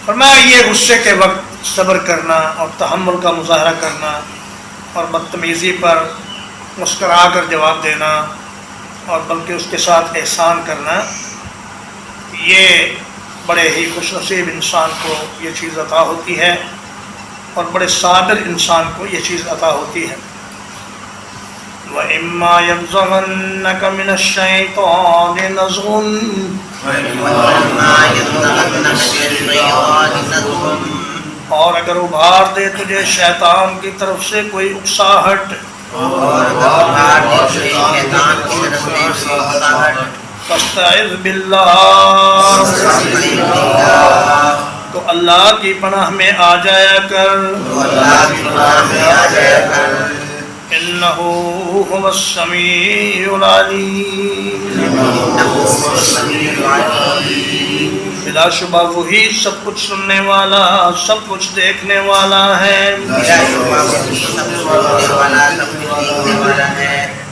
فرمایا یہ غصے کے وقت صبر کرنا اور تحمل کا مظاہرہ کرنا اور بدتمیزی پر مسکرا کر جواب دینا اور بلکہ اس کے ساتھ احسان کرنا، یہ بڑے ہی خوش نصیب انسان کو یہ چیز عطا ہوتی ہے اور بڑے صابر انسان کو یہ چیز عطا ہوتی ہے۔ وَإِمَّا يَنزَغَنَّكَ مِنَ الشَّيْطَانِ نَزْغٌ اور اگر ابھار دے تجھے شیطان کی طرف سے کوئی اکساہٹ، فاستعذ باللہ تو اللہ کی پناہ میں آ جایا کر، انہ هو السمیع العلیم، بلا شبہ وہی سب کچھ سننے والا، سب کچھ دیکھنے والا ہے۔